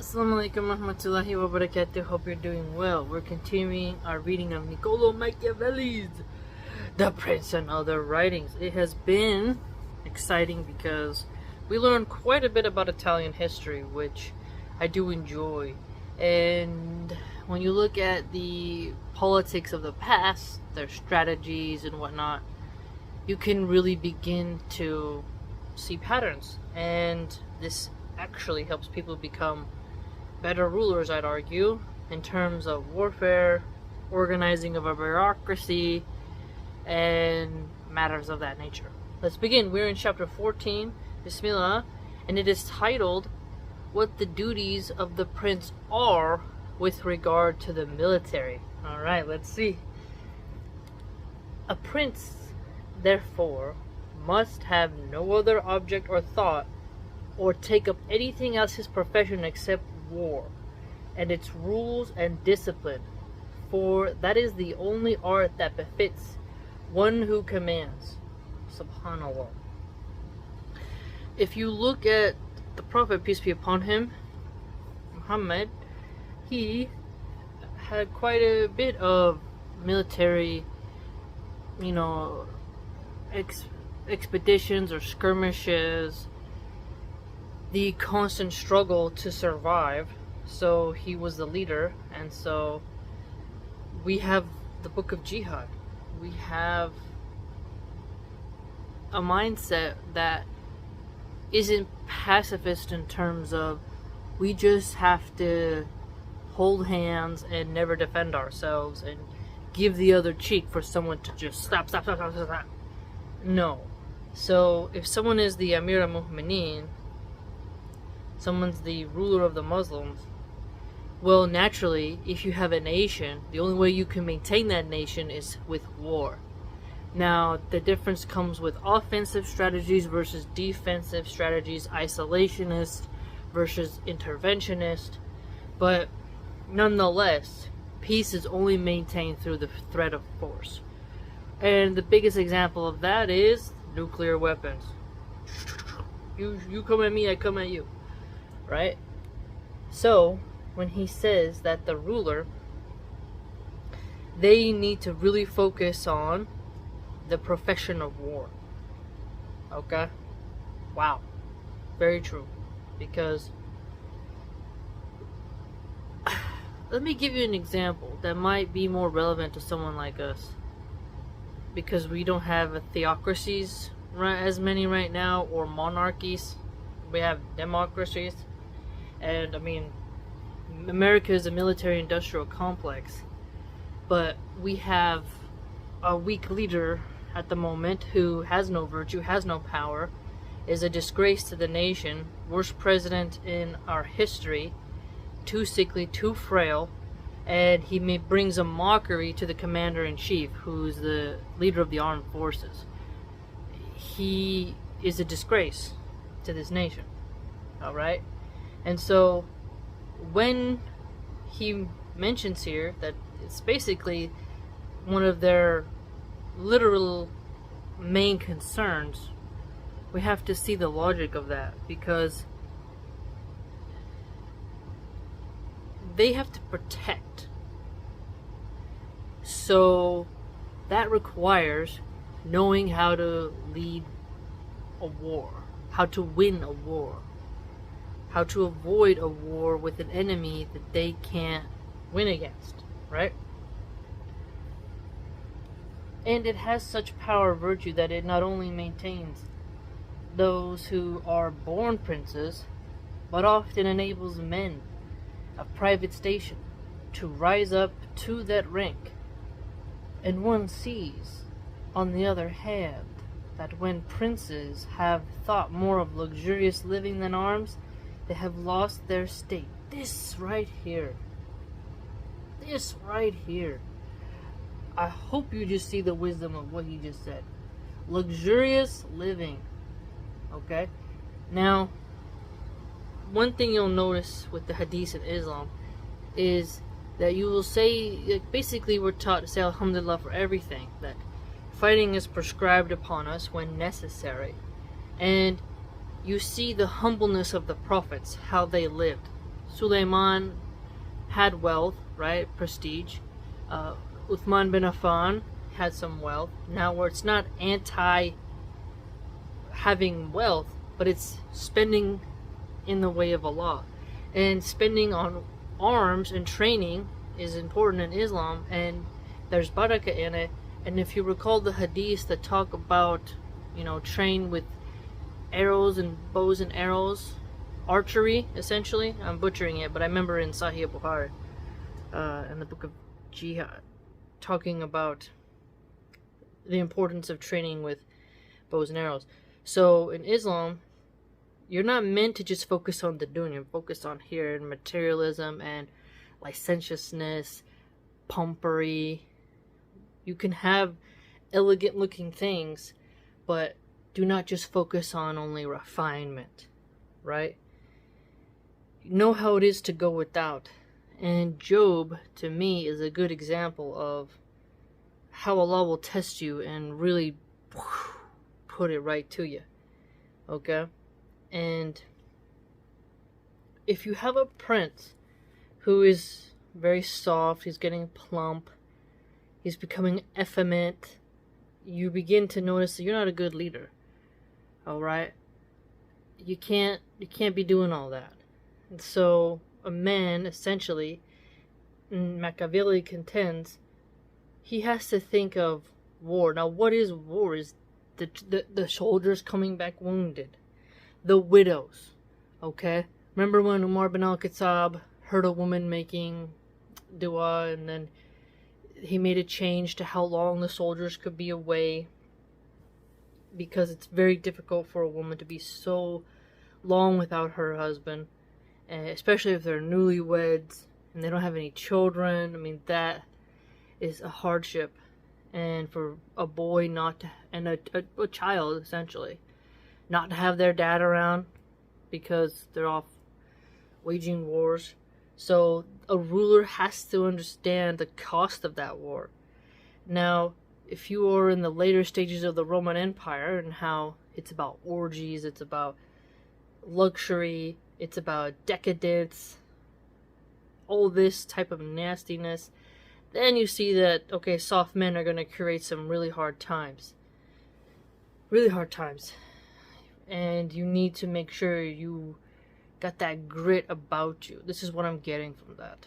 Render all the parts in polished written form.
Assalamualaikum warahmatullahi wabarakatuh. Hope you're doing well. We're continuing our reading of Niccolo Machiavelli's The Prince and Other Writings. It has been exciting because we learned quite a bit about Italian history, which I do enjoy. And when you look at the politics of the past, their strategies and whatnot, you can really begin to see patterns. And this actually helps people become better rulers, I'd argue, in terms of warfare, organizing of a bureaucracy, and matters of that nature. Let's begin. We're in chapter 14, Bismillah, and it is titled, What the Duties of the Prince Are with Regard to the Military. Alright, let's see. A prince, therefore, must have no other object or thought, or take up anything else his profession except war, and its rules and discipline, for that is the only art that befits one who commands. Subhanallah. If you look at the Prophet, peace be upon him, Muhammad, he had quite a bit of military, expeditions or skirmishes, the constant struggle to survive. So he was the leader, and so we have the book of jihad. We have a mindset that isn't pacifist in terms of we just have to hold hands and never defend ourselves and give the other cheek for someone to just stop. No. So if someone is the Amir al-Mu'mineen, someone's the ruler of the Muslims, well, naturally, if you have a nation, the only way you can maintain that nation is with war. Now, the difference comes with offensive strategies versus defensive strategies, isolationist versus interventionist, but nonetheless, peace is only maintained through the threat of force. And the biggest example of that is nuclear weapons. You come at me, I come at you. Right? So, when he says that the ruler, they need to really focus on the profession of war. Okay? Wow. Very true. Because, let me give you an example that might be more relevant to someone like us. Because we don't have theocracies as many right now, or monarchies. We have democracies. And I mean, America is a military-industrial complex, but we have a weak leader at the moment who has no virtue, has no power, is a disgrace to the nation, worst president in our history, too sickly, too frail, and he brings a mockery to the commander-in-chief, who's the leader of the armed forces. He is a disgrace to this nation, alright? And so, when he mentions here that it's basically one of their literal main concerns, we have to see the logic of that, because they have to protect. So, that requires knowing how to lead a war, how to win a war, how to avoid a war with an enemy that they can't win against, right? And it has such power of virtue that it not only maintains those who are born princes, but often enables men of private station to rise up to that rank. And one sees, on the other hand, that when princes have thought more of luxurious living than arms, they have lost their state. This right here. I hope you just see the wisdom of what he just said. Luxurious living. Okay? Now, one thing you'll notice with the hadiths in Islam is that you will say, basically we're taught to say Alhamdulillah for everything. That fighting is prescribed upon us when necessary. And you see the humbleness of the prophets, how they lived. Suleiman had wealth, right? Prestige. Uthman bin Affan had some wealth. Now, where it's not anti having wealth, but it's spending in the way of Allah. And spending on arms and training is important in Islam, and there's barakah in it. And if you recall the hadiths that talk about, train with arrows and bows and arrows, archery, essentially. I'm butchering it, but I remember in Sahih Bukhari, in the book of Jihad, talking about the importance of training with bows and arrows. So in Islam, you're not meant to just focus on the dunya, focus on here and materialism and licentiousness, pompery. You can have elegant looking things, but do not just focus on only refinement, right? You know how it is to go without. And Job, to me, is a good example of how Allah will test you and really put it right to you. Okay? And if you have a prince who is very soft, he's getting plump, he's becoming effeminate, you begin to notice that you're not a good leader. Alright? You can't be doing all that. And so a man, essentially, Machiavelli contends, he has to think of war. Now, what is war? Is the soldiers coming back wounded, the widows. Okay, remember when Umar bin al-Khattab heard a woman making dua, and then he made a change to how long the soldiers could be away, because it's very difficult for a woman to be so long without her husband, especially if they're newlyweds and they don't have any children. I mean, that is a hardship. And for a boy not to, and a child essentially, not to have their dad around because they're off waging wars. So a ruler has to understand the cost of that war. Now, if you are in the later stages of the Roman Empire and how it's about orgies, it's about luxury, it's about decadence, all this type of nastiness, then you see that, okay, soft men are going to create some really hard times. Really hard times. And you need to make sure you got that grit about you. This is what I'm getting from that.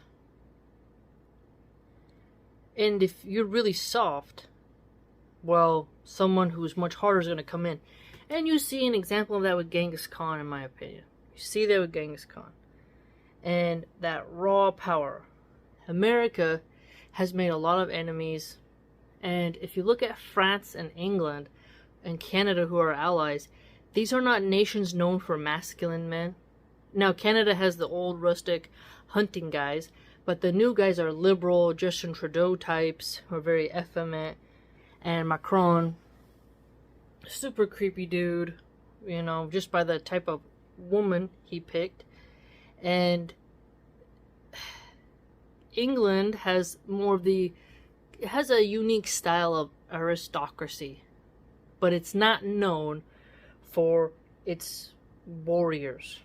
And if you're really soft, well, someone who's much harder is going to come in. And you see an example of that with Genghis Khan, in my opinion. You see that with Genghis Khan. And that raw power. America has made a lot of enemies. And if you look at France and England and Canada, who are allies, these are not nations known for masculine men. Now, Canada has the old rustic hunting guys, but the new guys are liberal, Justin Trudeau types, who are very effeminate. And Macron, super creepy dude, just by the type of woman he picked. And England has it has a unique style of aristocracy, but it's not known for its warriors.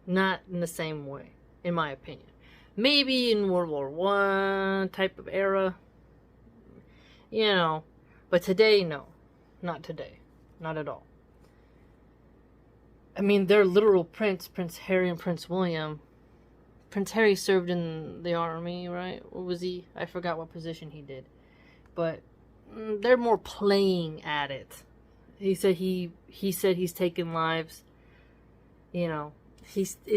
Not in the same way, in my opinion. Maybe in World War I type of era, but today, no. Not today. Not at all. I mean, their literal Prince Harry and Prince William. Prince Harry served in the army, right? What was he? I forgot what position he did. But they're more playing at it. He said he's taken lives. He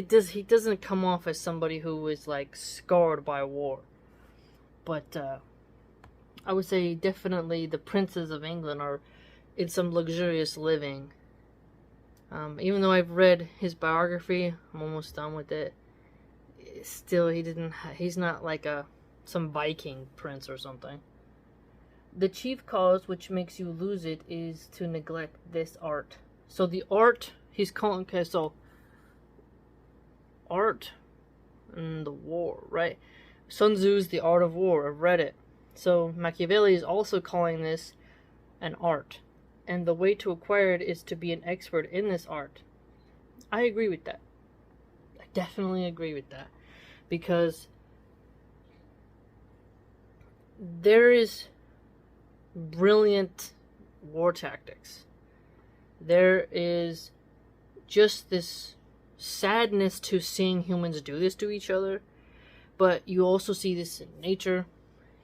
doesn't come off as somebody who is like scarred by war. But I would say definitely the princes of England are in some luxurious living. Even though I've read his biography, I'm almost done with it. Still, he's not like some Viking prince or something. The chief cause which makes you lose it is to neglect this art. So the art, he's calling, okay, so art and the war, right? Sun Tzu's The Art of War, I've read it. So Machiavelli is also calling this an art. And the way to acquire it is to be an expert in this art. I agree with that. I definitely agree with that. Because there is brilliant war tactics. There is just this sadness to seeing humans do this to each other, but you also see this in nature.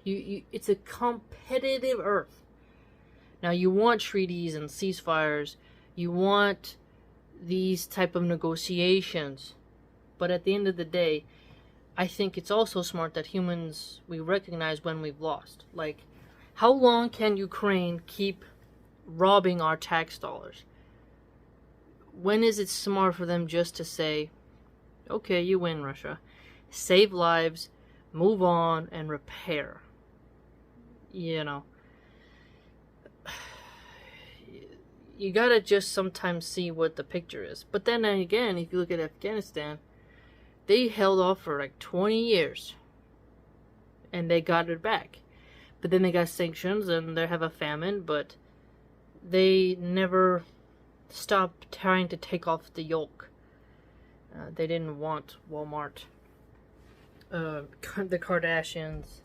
It's a competitive earth. Now you want treaties and ceasefires, you want these type of negotiations, but at the end of the day, I think it's also smart that humans, we recognize when we've lost. Like, how long can Ukraine keep robbing our tax dollars? When is it smart for them just to say, okay, you win, Russia, save lives, move on, and repair? You know, you gotta just sometimes see what the picture is. But then again, if you look at Afghanistan, they held off for like 20 years and they got it back. But then they got sanctions and they have a famine, but they never stopped trying to take off the yoke. They didn't want Walmart, the Kardashians,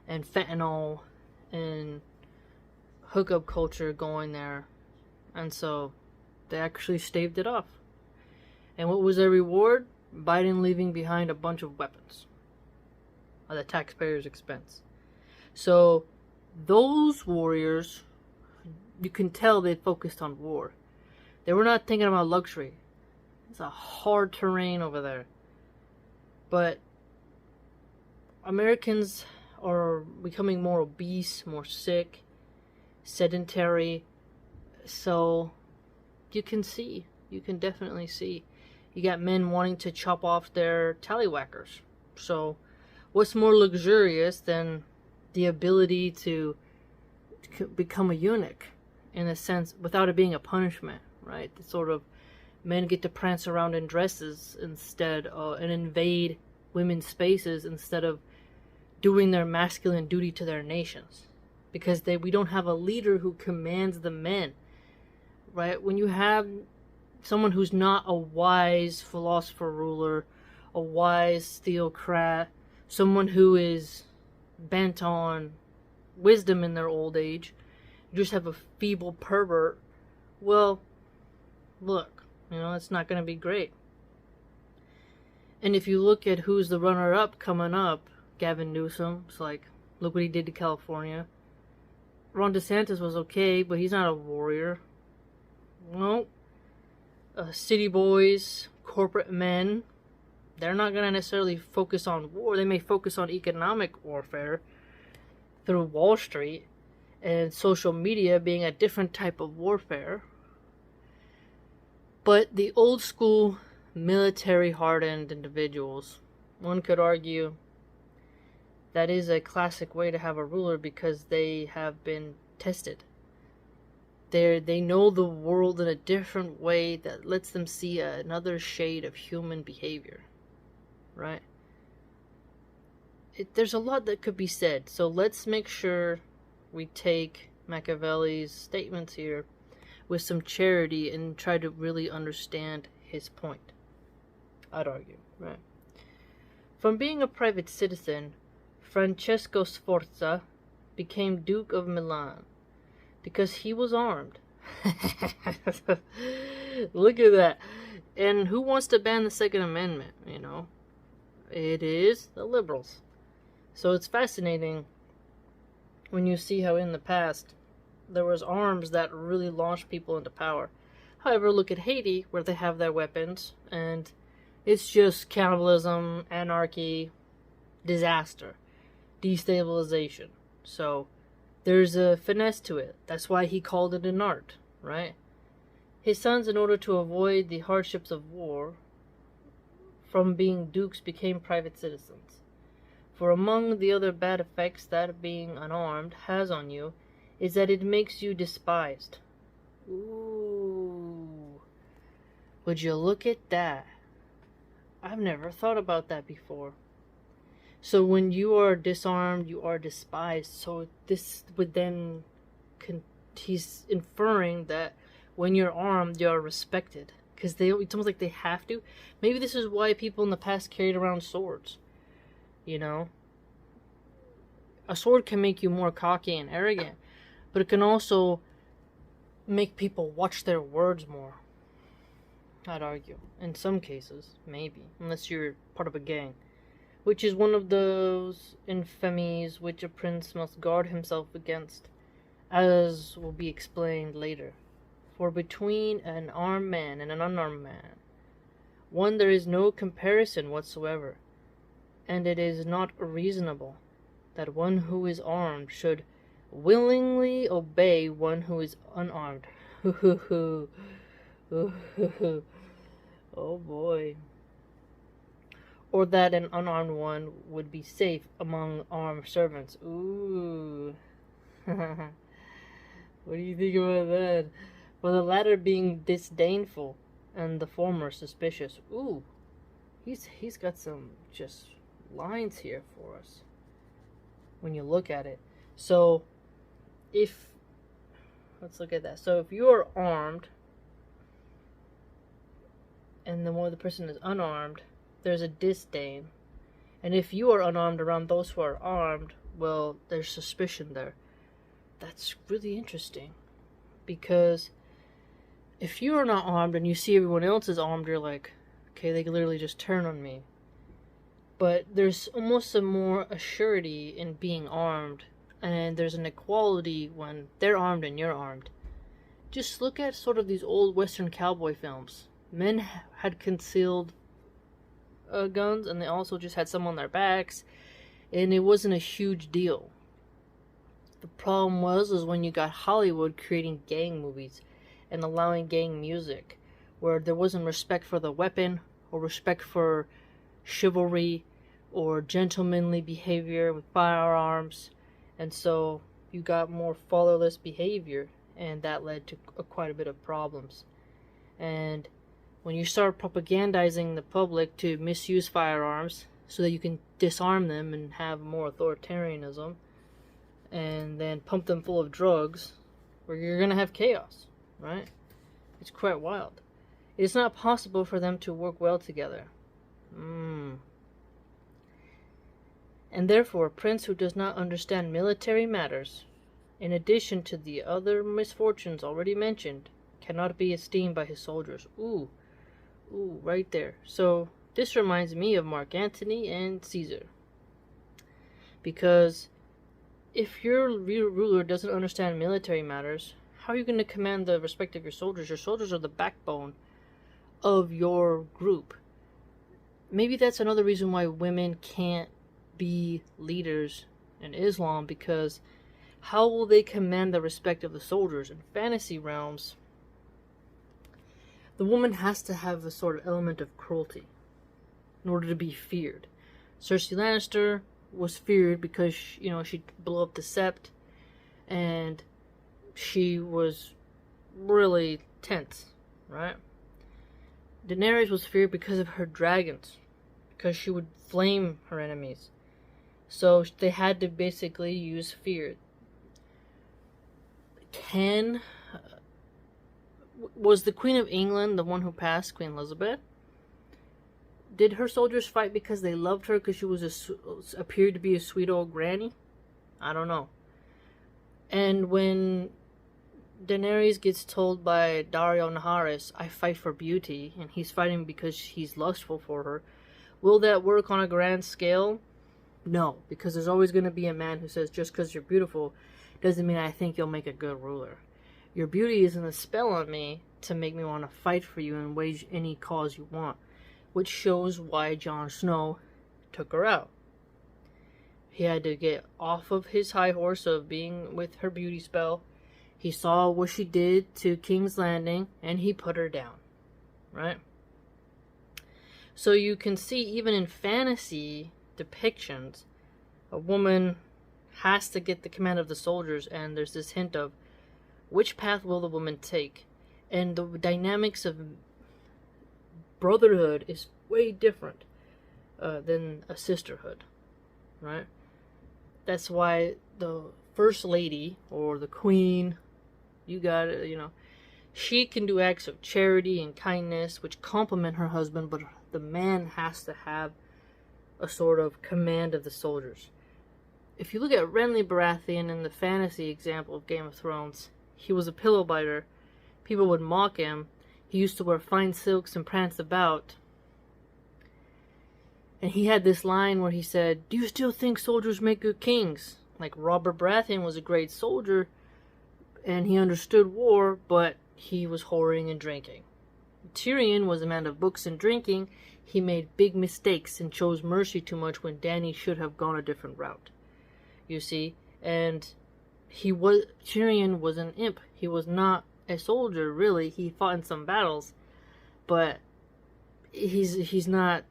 and fentanyl and hookup culture going there. And so they actually staved it off. And what was their reward? Biden leaving behind a bunch of weapons at the taxpayers' expense. So those warriors, you can tell they focused on war. They were not thinking about luxury. It's a hard terrain over there. But Americans are becoming more obese, more sick, sedentary. So you can definitely see. You got men wanting to chop off their tallywhackers. So what's more luxurious than the ability to become a eunuch, in a sense, without it being a punishment, right? It's sort of, men get to prance around in dresses instead, and invade women's spaces instead of doing their masculine duty to their nations. Because we don't have a leader who commands the men, right? When you have someone who's not a wise philosopher ruler, a wise theocrat, someone who is bent on wisdom in their old age, you just have a feeble pervert, well, look, it's not going to be great. And if you look at who's the runner-up coming up, Gavin Newsom, it's like, look what he did to California. Ron DeSantis was okay, but he's not a warrior. No. City boys, corporate men, they're not going to necessarily focus on war. They may focus on economic warfare through Wall Street and social media being a different type of warfare. But the old school military hardened individuals, one could argue that is a classic way to have a ruler because they have been tested. They know the world in a different way that lets them see another shade of human behavior, right? There's a lot that could be said, so let's make sure we take Machiavelli's statements here with some charity and try to really understand his point, I'd argue, right? From being a private citizen, Francesco Sforza became Duke of Milan because he was armed. Look at that. And who wants to ban the Second Amendment, It is the liberals. So it's fascinating when you see how in the past there was arms that really launched people into power. However, look at Haiti, where they have their weapons, and it's just cannibalism, anarchy, disaster, destabilization. So there's a finesse to it. That's why he called it an art, right? His sons, in order to avoid the hardships of war, from being dukes became private citizens. For among the other bad effects that being unarmed has on you is that it makes you despised. Ooh. Would you look at that? I've never thought about that before. So when you are disarmed, you are despised. So this would then, he's inferring that when you're armed, you are respected. because it's almost like they have to. Maybe this is why people in the past carried around swords. You know, a sword can make you more cocky and arrogant, but it can also make people watch their words more. I'd argue. In some cases, maybe. Unless you're part of a gang. Which is one of those infamies which a prince must guard himself against, as will be explained later. For between an armed man and an unarmed man, one there is no comparison whatsoever, and it is not reasonable that one who is armed should willingly obey one who is unarmed. Oh boy. Or that an unarmed one would be safe among armed servants. Ooh. What do you think about that? For the latter being disdainful, and the former suspicious. Ooh. He's got some just lines here for us, when you look at it. So, let's look at that. So if you are armed, and the person is unarmed, there's a disdain. And if you are unarmed around those who are armed, well, there's suspicion there. That's really interesting. Because if you are not armed and you see everyone else is armed, you're like, okay, they can literally just turn on me. But there's almost a more assurity in being armed, and there's an equality when they're armed and you're armed. Just look at sort of these old Western cowboy films. Men had concealed guns, and they also just had some on their backs, and it wasn't a huge deal. The problem was when you got Hollywood creating gang movies and allowing gang music, where there wasn't respect for the weapon or respect for chivalry or gentlemanly behavior with firearms, and so you got more fatherless behavior, and that led to quite a bit of problems. And when you start propagandizing the public to misuse firearms so that you can disarm them and have more authoritarianism, and then pump them full of drugs, where you're going to have chaos, right? It's quite wild. It's not possible for them to work well together. And therefore, a prince who does not understand military matters, in addition to the other misfortunes already mentioned, cannot be esteemed by his soldiers. Ooh, right there. So, this reminds me of Mark Antony and Caesar. Because if your ruler doesn't understand military matters, how are you going to command the respect of your soldiers? Your soldiers are the backbone of your group. Maybe that's another reason why women can't be leaders in Islam, because how will they command the respect of the soldiers? In fantasy realms, the woman has to have a sort of element of cruelty in order to be feared. Cersei Lannister was feared because, she blew up the Sept, and she was really tense, right? Daenerys was feared because of her dragons, because she would flame her enemies. So they had to basically use fear. Was the Queen of England the one who passed, Queen Elizabeth? Did her soldiers fight because they loved her, because she was appeared to be a sweet old granny? I don't know. And when Daenerys gets told by Daario Naharis, I fight for beauty, and he's fighting because he's lustful for her, will that work on a grand scale? No, because there's always going to be a man who says, just because you're beautiful doesn't mean I think you'll make a good ruler. Your beauty isn't a spell on me to make me want to fight for you and wage any cause you want. Which shows why Jon Snow took her out. He had to get off of his high horse of being with her beauty spell. He saw what she did to King's Landing, and he put her down. Right? So you can see, even in fantasy depictions, a woman has to get the command of the soldiers, and there's this hint of which path will the woman take. And the dynamics of brotherhood is way different than a sisterhood, right? That's why the first lady, or the queen, you got it, She can do acts of charity and kindness which complement her husband, but the man has to have a sort of command of the soldiers. If you look at Renly Baratheon in the fantasy example of Game of Thrones, he was a pillow biter. People would mock him. He used to wear fine silks and prance about. And he had this line where he said, "Do you still think soldiers make good kings?" Like, Robert Baratheon was a great soldier, and he understood war, but he was whoring and drinking. Tyrion was a man of books and drinking. He made big mistakes and chose mercy too much when Dany should have gone a different route. You see? And Tyrion was an imp. He was not a soldier, really. He fought in some battles, but he's not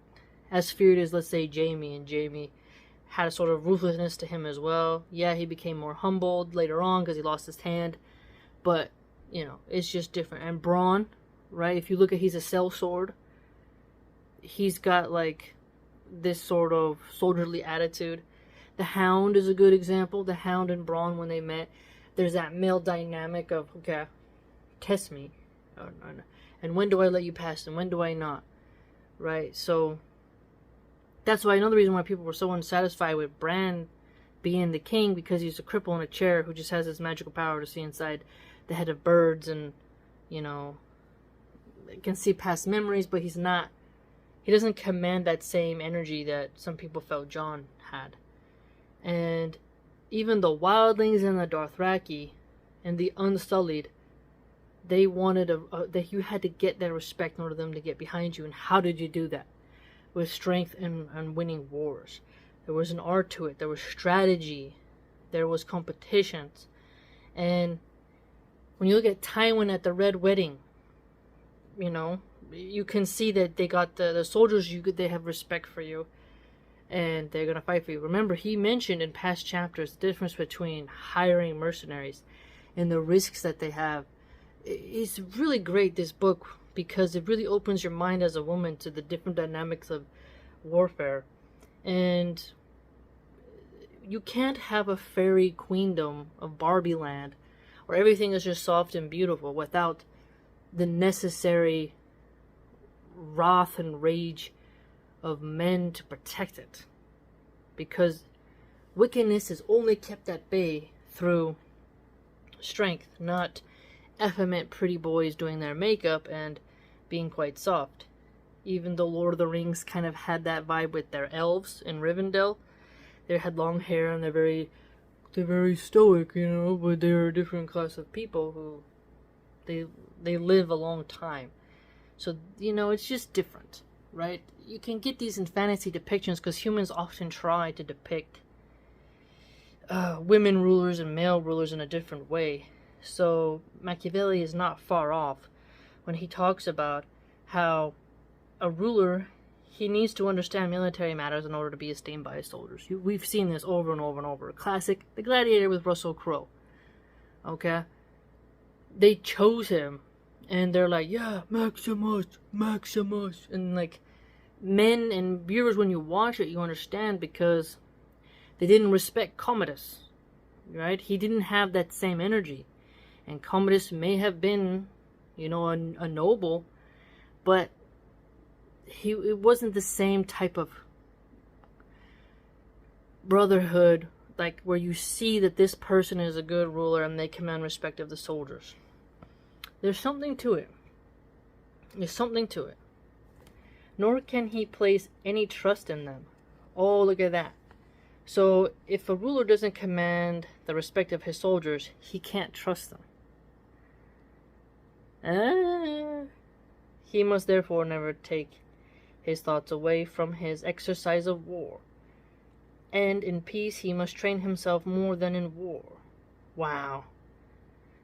as feared as, let's say, Jaime. And Jaime had a sort of ruthlessness to him as well. Yeah, he became more humbled later on because he lost his hand, but, you know, it's just different. And Bronn, right, if you look at, he's a sellsword. He's got, like, this sort of soldierly attitude. The Hound is a good example. The Hound and Bronn, when they met, there's that male dynamic of, okay, test me. And when do I let you pass and when do I not? Right? So that's why another reason why people were so unsatisfied with Bran being the king, because he's a cripple in a chair who just has this magical power to see inside the head of birds and, you know, can see past memories, but he doesn't command that same energy that some people felt Jon had. And even the wildlings and the Dothraki and the Unsullied, they wanted that you had to get their respect in order for them to get behind you. And how did you do that? With strength and winning wars. There was an art to it. There was strategy. There was competitions. And when you look at Tywin at the Red Wedding, you know, you can see that they got the soldiers, they have respect for you. And they're going to fight for you. Remember, he mentioned in past chapters the difference between hiring mercenaries and the risks that they have. It's really great, this book, because it really opens your mind as a woman to the different dynamics of warfare. And you can't have a fairy queendom of Barbie land where everything is just soft and beautiful without the necessary wrath and rage of men to protect it. Because wickedness is only kept at bay through strength, not effeminate pretty boys doing their makeup and being quite soft. Even though Lord of the Rings kind of had that vibe with their elves in Rivendell. They had long hair and they're very stoic, you know, but they're a different class of people who they live a long time. So, you know, it's just different, right? You can get these in fantasy depictions because humans often try to depict women rulers and male rulers in a different way. So Machiavelli is not far off when he talks about how a ruler, he needs to understand military matters in order to be esteemed by his soldiers. We've seen this over and over and over. Classic, The Gladiator with Russell Crowe. Okay? They chose him, and they're like, yeah, Maximus, Maximus. And like, men and viewers, when you watch it, you understand because they didn't respect Commodus, right? He didn't have that same energy. And Commodus may have been, you know, a noble, but it wasn't the same type of brotherhood, like where you see that this person is a good ruler and they command respect of the soldiers. There's something to it. There's something to it. Nor can he place any trust in them. Oh, look at that. So, if a ruler doesn't command the respect of his soldiers, he can't trust them. He must therefore never take his thoughts away from his exercise of war. And in peace he must train himself more than in war. Wow.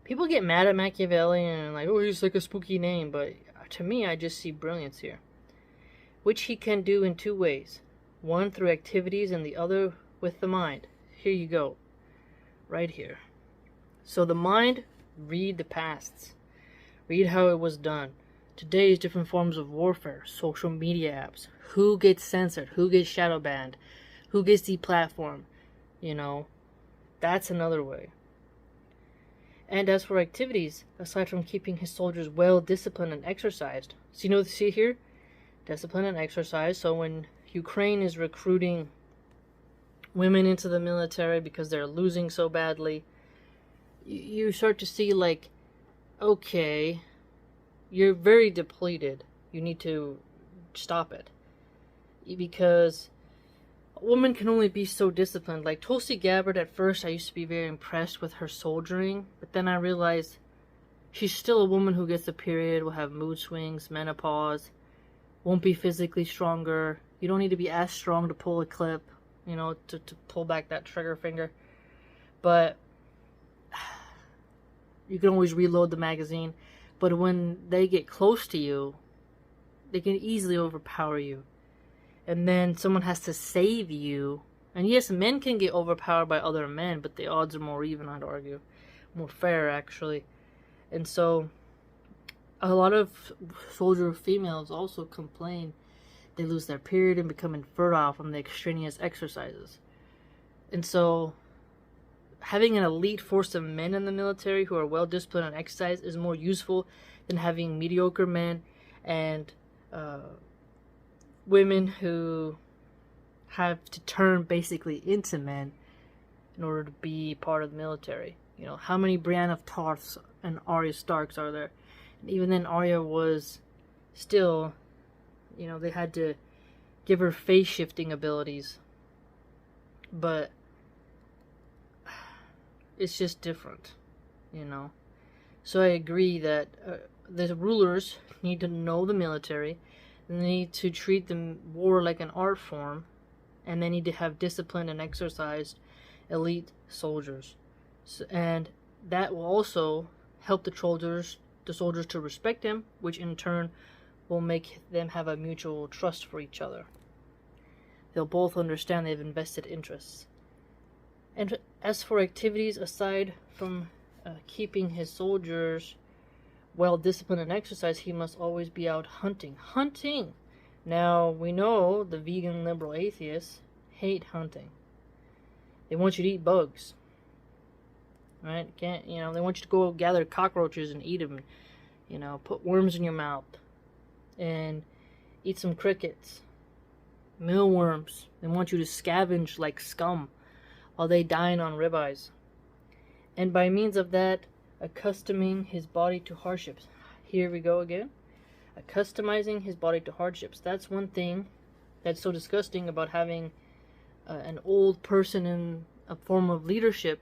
People get mad at Machiavelli and like, oh, he's like a spooky name, but to me I just see brilliance here. Which he can do in two ways. One through activities and the other with the mind. Here you go. Right here. So the mind, read the pasts. Read how it was done. Today's different forms of warfare, social media apps. Who gets censored? Who gets shadow banned? Who gets deplatformed? You know, that's another way. And as for activities, aside from keeping his soldiers well disciplined and exercised, so you know, see here, discipline and exercise. So when Ukraine is recruiting women into the military because they're losing so badly, you start to see like, okay, you're very depleted. You need to stop it. Because a woman can only be so disciplined. Like Tulsi Gabbard, at first I used to be very impressed with her soldiering, but then I realized she's still a woman who gets a period, will have mood swings, menopause, won't be physically stronger. You don't need to be as strong to pull a clip, you know, to pull back that trigger finger. But you can always reload the magazine. But when they get close to you, they can easily overpower you. And then someone has to save you. And yes, men can get overpowered by other men, but the odds are more even, I'd argue. More fair, actually. And so, a lot of soldier females also complain they lose their period and become infertile from the extraneous exercises. And so, having an elite force of men in the military who are well disciplined and exercise is more useful than having mediocre men and women who have to turn basically into men in order to be part of the military. You know, how many Brienne of Tarths and Arya Starks are there? And even then, Arya was still, you know, they had to give her face shifting abilities. But it's just different, you know. So I agree that the rulers need to know the military. They need to treat the war like an art form, and they need to have disciplined and exercised elite soldiers. So, and that will also help the soldiers to respect him, which in turn will make them have a mutual trust for each other. They'll both understand they have invested interests. And as for activities, aside from keeping his soldiers well disciplined and exercised, he must always be out hunting. Hunting! Now, we know the vegan liberal atheists hate hunting. They want you to eat bugs. Right? They want you to go gather cockroaches and eat them. You know, put worms in your mouth. And eat some crickets. Mealworms. They want you to scavenge like scum while they dine on ribeyes. And by means of that, accustoming his body to hardships. Here we go again. Accustomizing his body to hardships. That's one thing that's so disgusting about having an old person in a form of leadership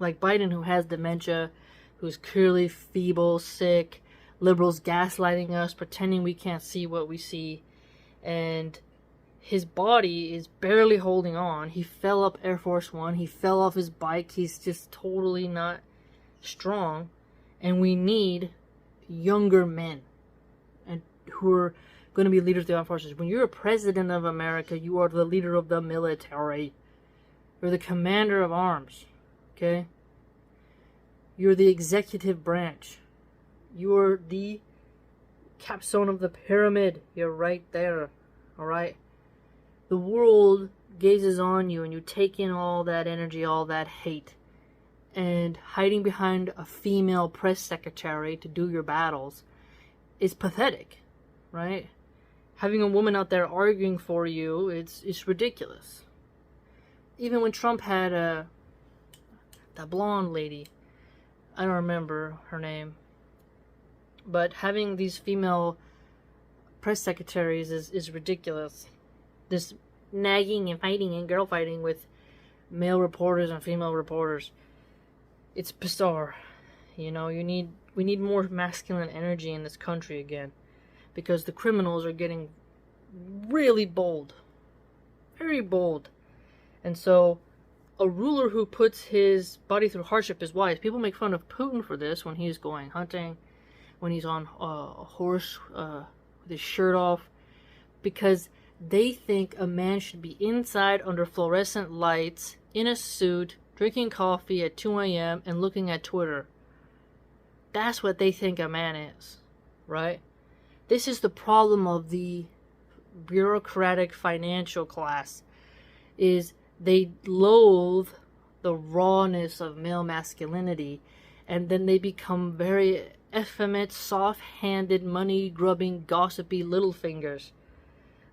like Biden, who has dementia, who's clearly feeble, sick, liberals gaslighting us, pretending we can't see what we see, and his body is barely holding on. He fell up Air Force One. He fell off his bike. He's just totally not strong. And we need younger men and who are going to be leaders of the armed forces. When you're a president of America, you are the leader of the military. You're the commander of arms. Okay? You're the executive branch. You're the capstone of the pyramid. You're right there. Alright? The world gazes on you and you take in all that energy, all that hate. And hiding behind a female press secretary to do your battles is pathetic, right? Having a woman out there arguing for you, it's ridiculous. Even when Trump had that blonde lady, I don't remember her name, but having these female press secretaries is ridiculous. This nagging and fighting and girl fighting with male reporters and female reporters, it's bizarre. You know, we need more masculine energy in this country again, because the criminals are getting really bold, very bold. And so a ruler who puts his body through hardship is wise. People make fun of Putin for this when he's going hunting, when he's on a horse with his shirt off, because they think a man should be inside under fluorescent lights, in a suit, drinking coffee at 2 a.m. and looking at Twitter. That's what they think a man is, right? This is the problem of the bureaucratic financial class, is they loathe the rawness of male masculinity and then they become very effeminate, soft-handed, money-grubbing, gossipy little fingers.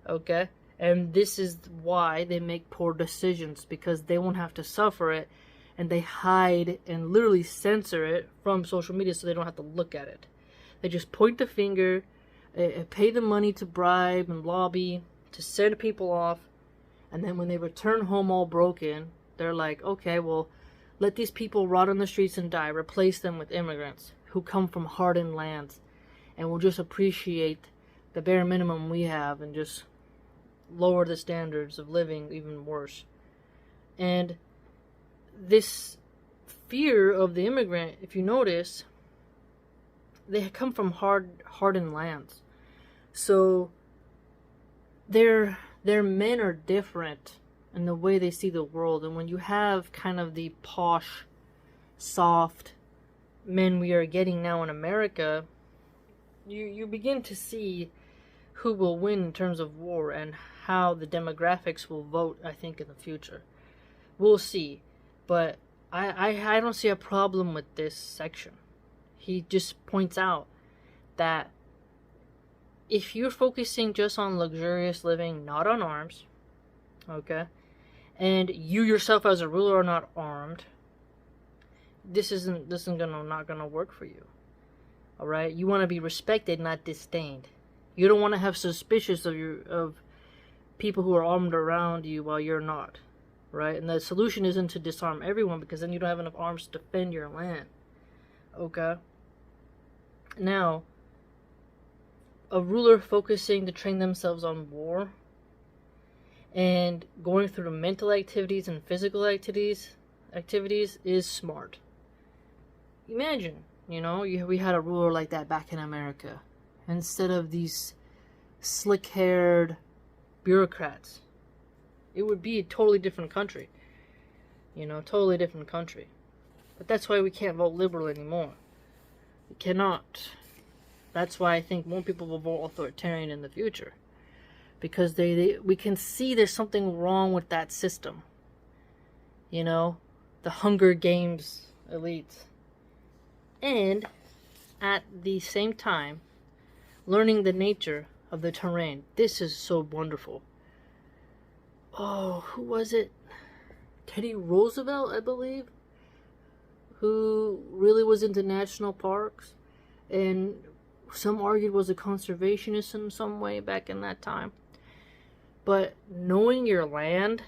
Okay? And this is why they make poor decisions, because they won't have to suffer it, and they hide and literally censor it from social media so they don't have to look at it. They just point the finger, pay the money to bribe and lobby, to send people off, and then when they return home all broken, they're like, okay, well, let these people rot on the streets and die. Replace them with immigrants who come from hardened lands, and will just appreciate the bare minimum we have and just lower the standards of living even worse. And this fear of the immigrant, if you notice, they come from hardened lands. So their men are different in the way they see the world. And when you have kind of the posh, soft men we are getting now in America, you begin to see who will win in terms of war and how the demographics will vote, I think, in the future. We'll see. But I don't see a problem with this section. He just points out that if you're focusing just on luxurious living, not on arms, okay, and you yourself as a ruler are not armed, this isn't not gonna work for you. All right, you want to be respected, not disdained. You don't want to have suspicious of people who are armed around you while you're not, right? And the solution isn't to disarm everyone, because then you don't have enough arms to defend your land. Okay. Now, a ruler focusing to train themselves on war and going through the mental activities and physical activities is smart. Imagine, we had a ruler like that back in America, instead of these slick-haired bureaucrats. It would be a totally different country. Totally different country. But that's why we can't vote liberal anymore. We cannot. That's why I think more people will vote authoritarian in the future. Because we can see there's something wrong with that system. The Hunger Games elites. And at the same time, learning the nature of the terrain. This is so wonderful. Oh, who was it? Teddy Roosevelt, I believe, who really was into national parks, and some argued was a conservationist in some way back in that time. But knowing your land,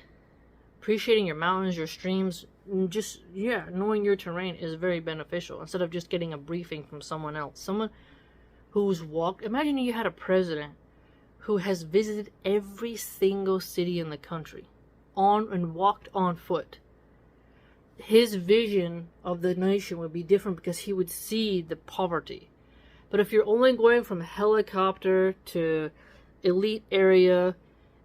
appreciating your mountains, your streams, knowing your terrain is very beneficial, instead of just getting a briefing from someone else. Someone who's imagine you had a president who has visited every single city in the country and walked on foot. His vision of the nation would be different, because he would see the poverty. But if you're only going from helicopter to elite area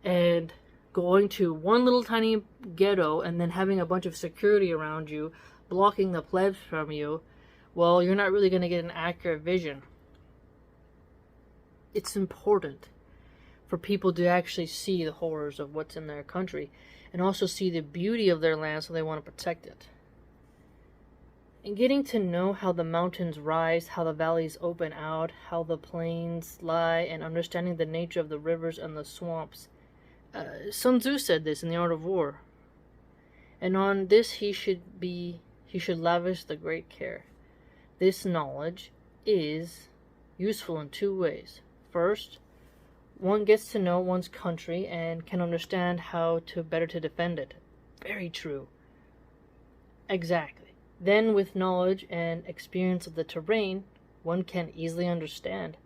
and going to one little tiny ghetto and then having a bunch of security around you blocking the plebs from you, well, you're not really going to get an accurate vision. It's important for people to actually see the horrors of what's in their country, and also see the beauty of their land, so they want to protect it. And getting to know how the mountains rise, how the valleys open out, how the plains lie, and understanding the nature of the rivers and the swamps. Sun Tzu said this in The Art of War. And on this he should lavish the great care. This knowledge is useful in two ways. First, one gets to know one's country and can understand how to better to defend it. Very true. Exactly. Then, with knowledge and experience of the terrain, one can easily understand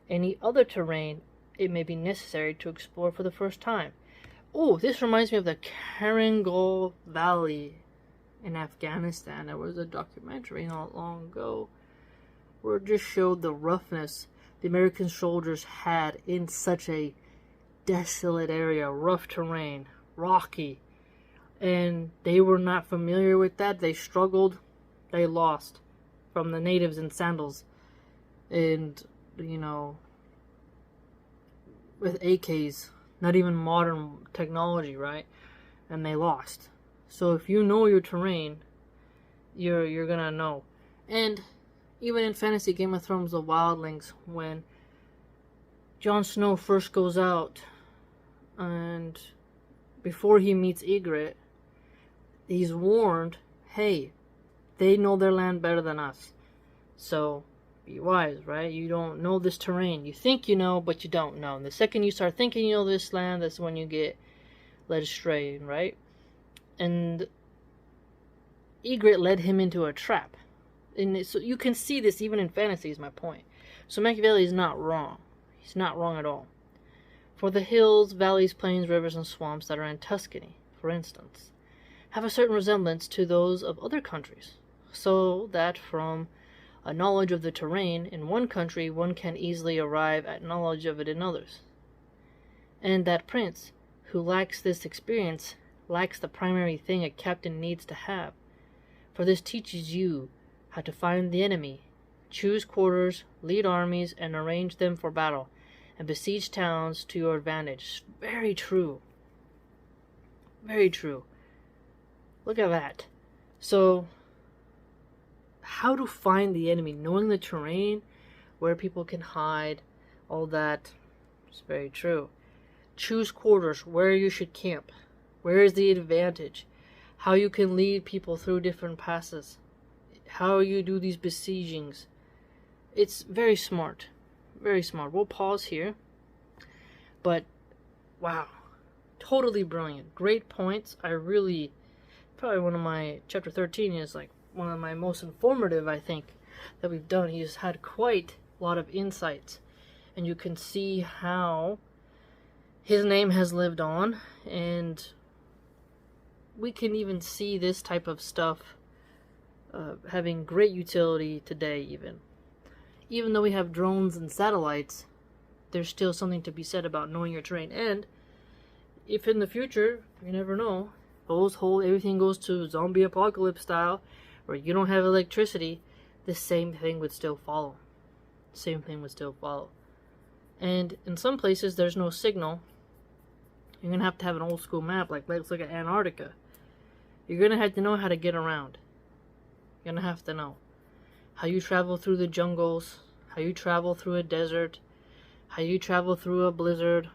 any other terrain it may be necessary to explore for the first time. Oh, this reminds me of the Karangol Valley in Afghanistan. There was a documentary not long ago where it just showed the roughness the American soldiers had in such a desolate area, rough terrain, rocky. And they were not familiar with that. They struggled. They lost from the natives in sandals. And, with AKs, not even modern technology, right? And they lost. So if you know your terrain, you're gonna know. And even in fantasy, Game of Thrones, the wildlings, when Jon Snow first goes out and before he meets Ygritte, he's warned, hey, they know their land better than us. So be wise, right? You don't know this terrain. You think you know, but you don't know. And the second you start thinking you know this land, that's when you get led astray, right? And Ygritte led him into a trap. And so you can see this even in fantasy, is my point. So Machiavelli is not wrong. He's not wrong at all. For the hills, valleys, plains, rivers, and swamps that are in Tuscany, for instance, have a certain resemblance to those of other countries, so that from a knowledge of the terrain in one country, one can easily arrive at knowledge of it in others. And that prince, who lacks this experience, lacks the primary thing a captain needs to have. For this teaches you how to find the enemy, choose quarters, lead armies, and arrange them for battle, and besiege towns to your advantage. Very true. Very true. Look at that. So, how to find the enemy, knowing the terrain, where people can hide, all that is very true. Choose quarters, where you should camp, where is the advantage, how you can lead people through different passes, how you do these besiegings. It's very smart. Very smart. We'll pause here. But, wow. Totally brilliant. Great points. Probably one of my, chapter 13 is like one of my most informative, I think, that we've done. He's had quite a lot of insights. And you can see how his name has lived on. And we can even see this type of stuff having great utility today, even though we have drones and satellites, there's still something to be said about knowing your terrain. And if in the future, you never know, everything goes to zombie apocalypse style, where you don't have electricity, the same thing would still follow. And in some places, there's no signal. You're gonna have to have an old school map, like let's look at Antarctica. You're gonna have to know how to get around. You're gonna have to know how you travel through the jungles, how you travel through a desert, how you travel through a blizzard,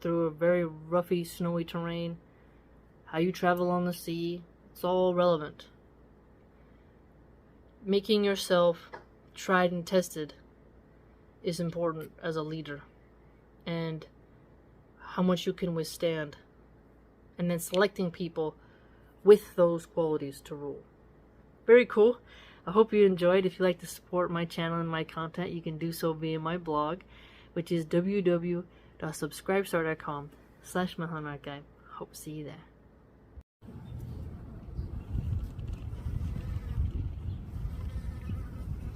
through a very roughy, snowy terrain, how you travel on the sea. It's all relevant. Making yourself tried and tested is important as a leader, and how much you can withstand, and then selecting people with those qualities to rule. Very cool. I hope you enjoyed. If you'd like to support my channel and my content, you can do so via my blog, which is www.subscribestar.com/Milahan. Hope to see you there.